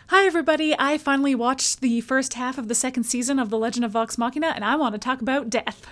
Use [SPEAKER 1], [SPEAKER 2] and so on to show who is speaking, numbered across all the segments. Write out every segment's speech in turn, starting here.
[SPEAKER 1] Hi everybody, I finally watched the first half of the second season of The Legend of Vox Machina, and I want to talk about death.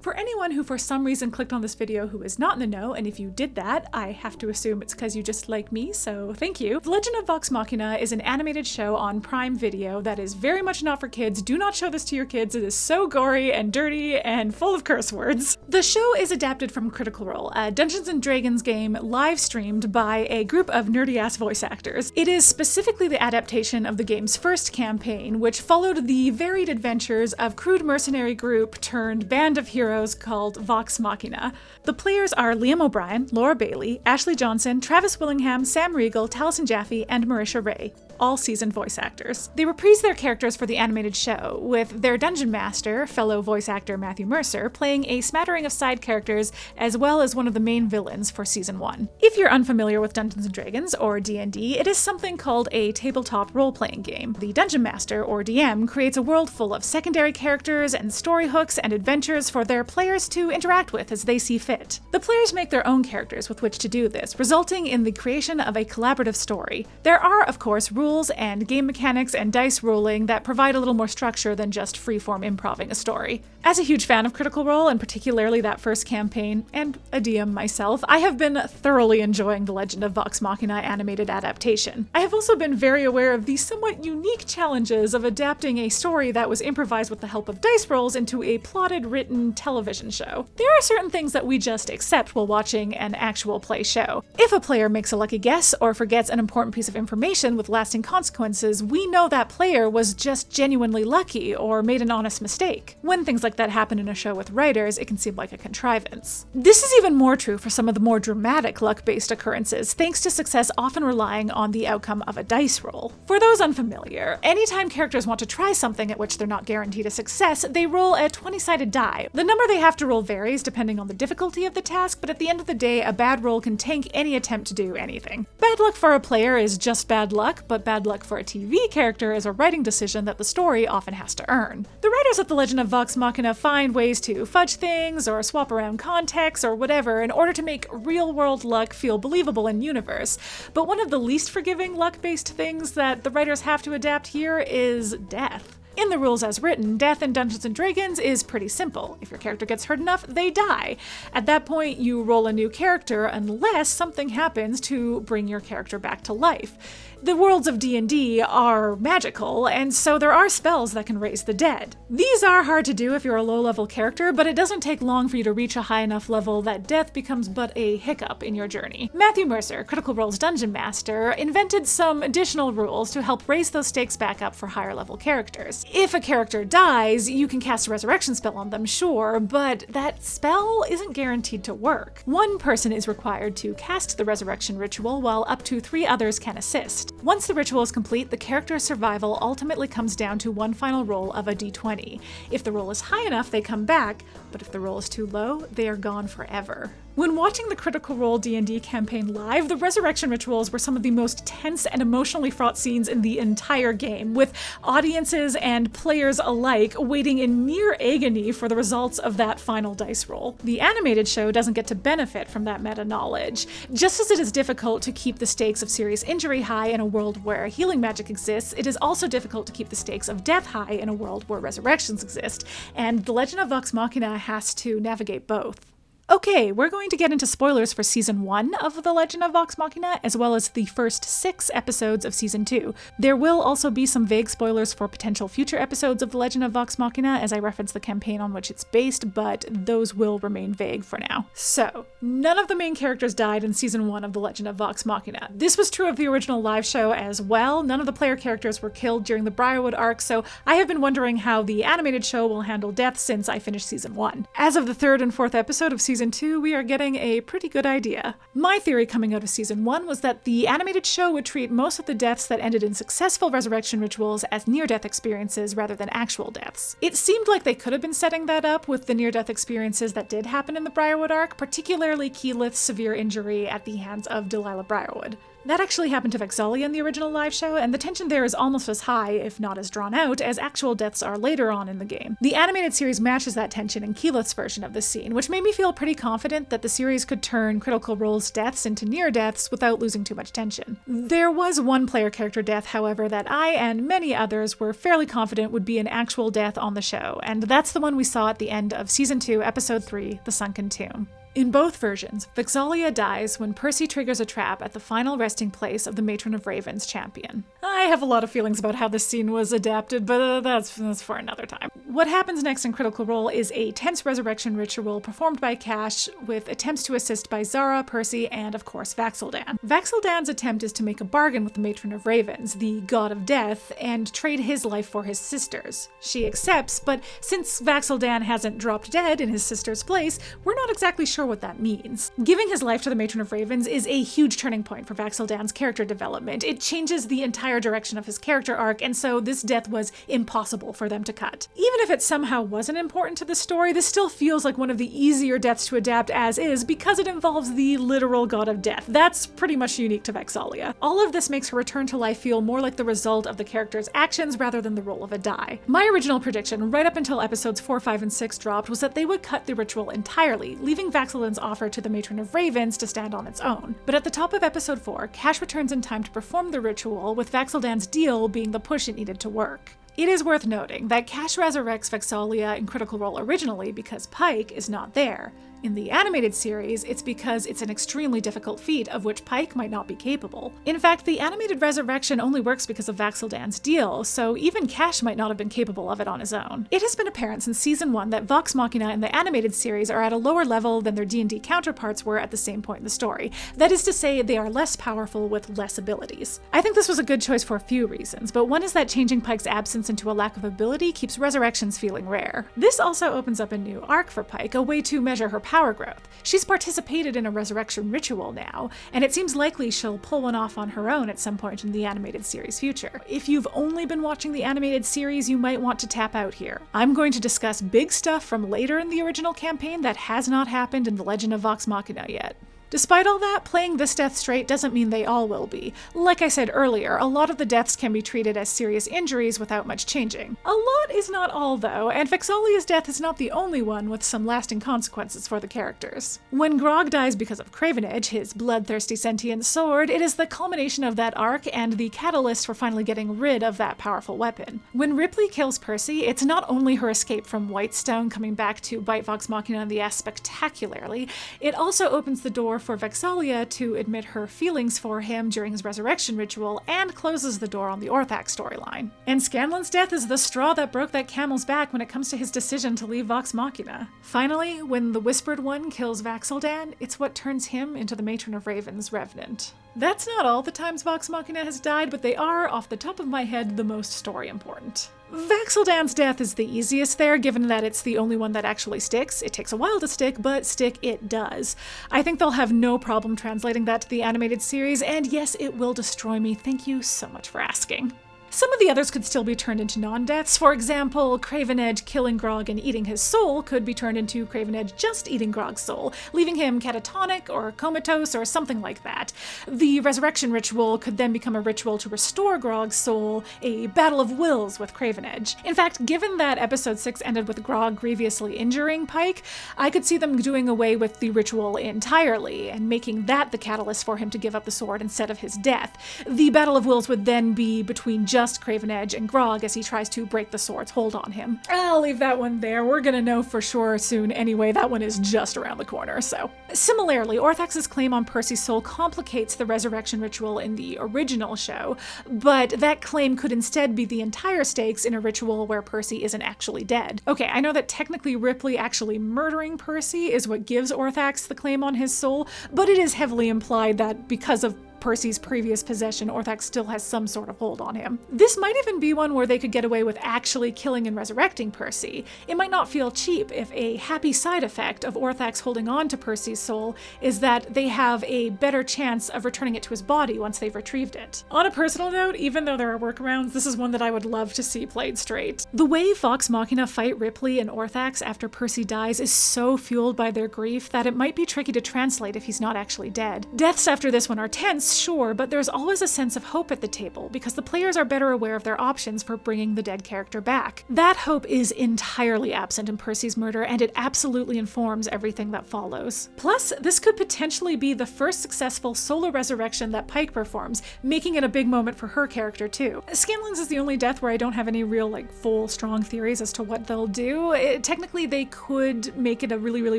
[SPEAKER 1] For anyone who for some reason clicked on this video who is not in the know, and if you did that, I have to assume it's because you just like me, so thank you. The Legend of Vox Machina is an animated show on Prime Video that is very much not for kids. Do not show this to your kids. It is so gory and dirty and full of curse words. The show is adapted from Critical Role, a Dungeons & Dragons game live streamed by a group of nerdy-ass voice actors. It is specifically the adaptation of the game's first campaign, which followed the varied adventures of crude mercenary group turned band of heroes called Vox Machina. The players are Liam O'Brien, Laura Bailey, Ashley Johnson, Travis Willingham, Sam Riegel, Taliesin Jaffe, and Marisha Ray, all seasoned voice actors. They reprise their characters for the animated show, with their dungeon master, fellow voice actor Matthew Mercer, playing a smattering of side characters as well as one of the main villains for season 1. If you're unfamiliar with Dungeons & Dragons, or D&D, it is something called a tabletop role-playing game. The dungeon master, or DM, creates a world full of secondary characters and story hooks and adventures for their players to interact with as they see fit. The players make their own characters with which to do this, resulting in the creation of a collaborative story. There are, of course, rules and game mechanics and dice rolling that provide a little more structure than just freeform improving a story. As a huge fan of Critical Role, and particularly that first campaign, and a DM myself, I have been thoroughly enjoying the Legend of Vox Machina animated adaptation. I have also been very aware of the somewhat unique challenges of adapting a story that was improvised with the help of dice rolls into a plotted, written television show. There are certain things that we just accept while watching an actual play show. If a player makes a lucky guess or forgets an important piece of information with lasting consequences, we know that player was just genuinely lucky or made an honest mistake. When things like that happen in a show with writers, it can seem like a contrivance. This is even more true for some of the more dramatic luck-based occurrences, thanks to success often relying on the outcome of a dice roll. For those unfamiliar, anytime characters want to try something at which they're not guaranteed a success, they roll a 20-sided die. The number they have to roll varies depending on the difficulty of the task, but at the end of the day, a bad roll can tank any attempt to do anything. Bad luck for a player is just bad luck, but bad luck for a TV character is a writing decision that the story often has to earn. The writers of The Legend of Vox Machina find ways to fudge things or swap around context or whatever in order to make real-world luck feel believable in universe, but one of the least forgiving luck-based things that the writers have to adapt here is death. In the rules as written, death in Dungeons & Dragons is pretty simple. If your character gets hurt enough, they die. At that point, you roll a new character unless something happens to bring your character back to life. The worlds of D&D are magical, and so there are spells that can raise the dead. These are hard to do if you're a low-level character, but it doesn't take long for you to reach a high enough level that death becomes but a hiccup in your journey. Matthew Mercer, Critical Role's Dungeon Master, invented some additional rules to help raise those stakes back up for higher-level characters. If a character dies, you can cast a resurrection spell on them, sure, but that spell isn't guaranteed to work. One person is required to cast the resurrection ritual, while up to 3 others can assist. Once the ritual is complete, the character's survival ultimately comes down to one final roll of a d20. If the roll is high enough, they come back, but if the roll is too low, they are gone forever. When watching the Critical Role D&D campaign live, the resurrection rituals were some of the most tense and emotionally fraught scenes in the entire game, with audiences and players alike waiting in near agony for the results of that final dice roll. The animated show doesn't get to benefit from that meta-knowledge. Just as it is difficult to keep the stakes of serious injury high in a world where healing magic exists, it is also difficult to keep the stakes of death high in a world where resurrections exist, and The Legend of Vox Machina has to navigate both. Okay, we're going to get into spoilers for Season 1 of The Legend of Vox Machina, as well as the first 6 episodes of Season 2. There will also be some vague spoilers for potential future episodes of The Legend of Vox Machina, as I reference the campaign on which it's based, but those will remain vague for now. So, none of the main characters died in Season 1 of The Legend of Vox Machina. This was true of the original live show as well. None of the player characters were killed during the Briarwood arc, so I have been wondering how the animated show will handle death since I finished Season 1. As of the 3rd and 4th episode of Season 2, we are getting a pretty good idea. My theory coming out of Season 1 was that the animated show would treat most of the deaths that ended in successful resurrection rituals as near-death experiences rather than actual deaths. It seemed like they could have been setting that up with the near-death experiences that did happen in the Briarwood arc, particularly Keyleth's severe injury at the hands of Delilah Briarwood. That actually happened to Vex'ahlia in the original live show, and the tension there is almost as high, if not as drawn out, as actual deaths are later on in the game. The animated series matches that tension in Keyleth's version of the scene, which made me feel pretty pretty confident that the series could turn Critical Role's deaths into near deaths without losing too much tension. There was one player character death, however, that I and many others were fairly confident would be an actual death on the show, and that's the one we saw at the end of Season 2, Episode 3, The Sunken Tomb. In both versions, Vex'ahlia dies when Percy triggers a trap at the final resting place of the Matron of Ravens champion. I have a lot of feelings about how this scene was adapted, but that's for another time. What happens next in Critical Role is a tense resurrection ritual performed by Cash with attempts to assist by Zara, Percy, and of course Vax'ildan. Vax'ildan's attempt is to make a bargain with the Matron of Ravens, the god of death, and trade his life for his sister's. She accepts, but since Vax'ildan hasn't dropped dead in his sister's place, we're not exactly sure what that means. Giving his life to the Matron of Ravens is a huge turning point for Vax'ildan's character development. It changes the entire direction of his character arc, and so this death was impossible for them to cut. Even if it somehow wasn't important to the story, this still feels like one of the easier deaths to adapt as is because it involves the literal god of death. That's pretty much unique to Vex'ahlia. All of this makes her return to life feel more like the result of the character's actions rather than the roll of a die. My original prediction, right up until episodes 4, 5, and 6 dropped, was that they would cut the ritual entirely, leaving Vax'ildan's offer to the Matron of Ravens to stand on its own. But at the top of episode 4, Cash returns in time to perform the ritual, with Vax'ildan's deal being the push it needed to work. It is worth noting that Cash resurrects Vex'ahlia in Critical Role originally because Pike is not there. In the animated series, it's because it's an extremely difficult feat of which Pike might not be capable. In fact, the animated resurrection only works because of Vax'ildan's deal, so even Cash might not have been capable of it on his own. It has been apparent since Season 1 that Vox Machina in the animated series are at a lower level than their D&D counterparts were at the same point in the story. That is to say, they are less powerful with less abilities. I think this was a good choice for a few reasons, but one is that changing Pike's absence into a lack of ability keeps resurrections feeling rare. This also opens up a new arc for Pike, a way to measure her power growth. She's participated in a resurrection ritual now, and it seems likely she'll pull one off on her own at some point in the animated series future. If you've only been watching the animated series, you might want to tap out here. I'm going to discuss big stuff from later in the original campaign that has not happened in the Legend of Vox Machina yet. Despite all that, playing this death straight doesn't mean they all will be. Like I said earlier, a lot of the deaths can be treated as serious injuries without much changing. A lot is not all though, and Vex'ahlia's death is not the only one with some lasting consequences for the characters. When Grog dies because of Cravenedge, his bloodthirsty sentient sword, it is the culmination of that arc and the catalyst for finally getting rid of that powerful weapon. When Ripley kills Percy, it's not only her escape from Whitestone coming back to bite Vox Machina in the ass spectacularly, it also opens the door for Vex'ahlia to admit her feelings for him during his resurrection ritual and closes the door on the Orthax storyline. And Scanlan's death is the straw that broke that camel's back when it comes to his decision to leave Vox Machina. Finally, when the Whispered One kills Vax'ildan, it's what turns him into the Matron of Ravens' Revenant. That's not all the times Vox Machina has died, but they are, off the top of my head, the most story important. Vax'ildan's death is the easiest there, given that it's the only one that actually sticks. It takes a while to stick, but stick it does. I think they'll have no problem translating that to the animated series, and yes, it will destroy me. Thank you so much for asking. Some of the others could still be turned into non-deaths. For example, Cravenedge killing Grog and eating his soul could be turned into Cravenedge just eating Grog's soul, leaving him catatonic or comatose or something like that. The resurrection ritual could then become a ritual to restore Grog's soul, a battle of wills with Cravenedge. In fact, given that episode 6 ended with Grog grievously injuring Pike, I could see them doing away with the ritual entirely and making that the catalyst for him to give up the sword instead of his death. The battle of wills would then be between just Cravenedge and Grog as he tries to break the sword's hold on him. I'll leave that one there. We're gonna know for sure soon anyway. That one is just around the corner, so. Similarly, Orthax's claim on Percy's soul complicates the resurrection ritual in the original show, but that claim could instead be the entire stakes in a ritual where Percy isn't actually dead. Okay, I know that technically Ripley actually murdering Percy is what gives Orthax the claim on his soul, but it is heavily implied that because of Percy's previous possession, Orthax still has some sort of hold on him. This might even be one where they could get away with actually killing and resurrecting Percy. It might not feel cheap if a happy side effect of Orthax holding on to Percy's soul is that they have a better chance of returning it to his body once they've retrieved it. On a personal note, even though there are workarounds, this is one that I would love to see played straight. The way Vox Machina fight Ripley and Orthax after Percy dies is so fueled by their grief that it might be tricky to translate if he's not actually dead. Deaths after this one are tense, deaths, sure, but there's always a sense of hope at the table because the players are better aware of their options for bringing the dead character back. That hope is entirely absent in Percy's murder, and it absolutely informs everything that follows. Plus, this could potentially be the first successful solo resurrection that Pike performs, making it a big moment for her character too. Scanlan's is the only death where I don't have any real, full, strong theories as to what they'll do. Technically, they could make it a really, really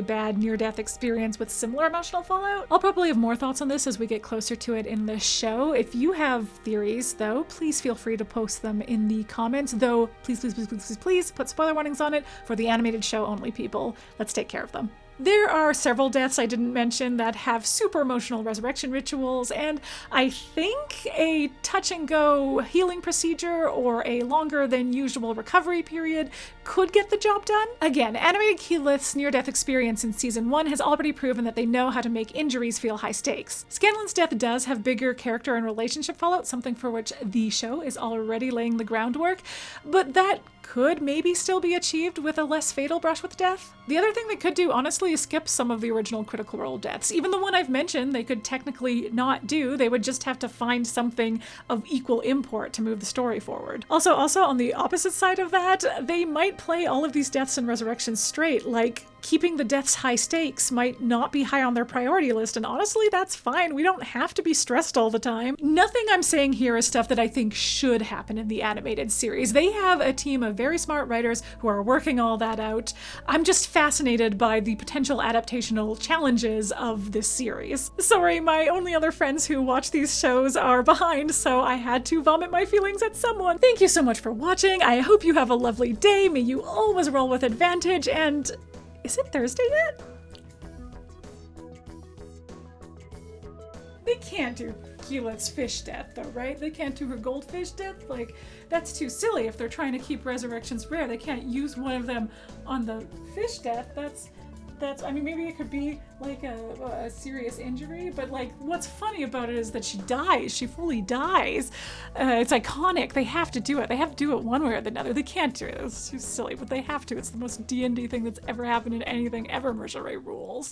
[SPEAKER 1] bad near-death experience with similar emotional fallout. I'll probably have more thoughts on this as we get closer to it in the show. If you have theories, though, please feel free to post them in the comments, though please, please, please, please, please, please put spoiler warnings on it for the animated show only people. Let's take care of them. There are several deaths I didn't mention that have super emotional resurrection rituals, and I think a touch-and-go healing procedure or a longer than usual recovery period could get the job done. Again, animated Keyleth's near-death experience in Season 1 has already proven that they know how to make injuries feel high stakes. Scanlan's death does have bigger character and relationship fallout, something for which the show is already laying the groundwork, but that could maybe still be achieved with a less fatal brush with death. The other thing they could do, honestly, is skip some of the original Critical Role deaths. Even the one I've mentioned, they could technically not do. They would just have to find something of equal import to move the story forward. Also, on the opposite side of that, they might play all of these deaths and resurrections straight, like keeping the deaths high stakes might not be high on their priority list, and honestly, that's fine. We don't have to be stressed all the time. Nothing I'm saying here is stuff that I think should happen in the animated series. They have a team of very smart writers who are working all that out. I'm just fascinated by the potential adaptational challenges of this series. Sorry, my only other friends who watch these shows are behind, so I had to vomit my feelings at someone. Thank you so much for watching. I hope you have a lovely day. May you always roll with advantage, and is it Thursday yet? They can't do Keyleth's fish death though, right? They can't do her goldfish death? That's too silly. If they're trying to keep resurrections rare, they can't use one of them on the fish death. That's I mean, maybe it could be a serious injury, but what's funny about it is that she dies. She fully dies. It's iconic. They have to do it. They have to do it one way or the other. They can't do it. It's too silly, but they have to. It's the most D&D thing that's ever happened in anything ever, Mercer Ray rules.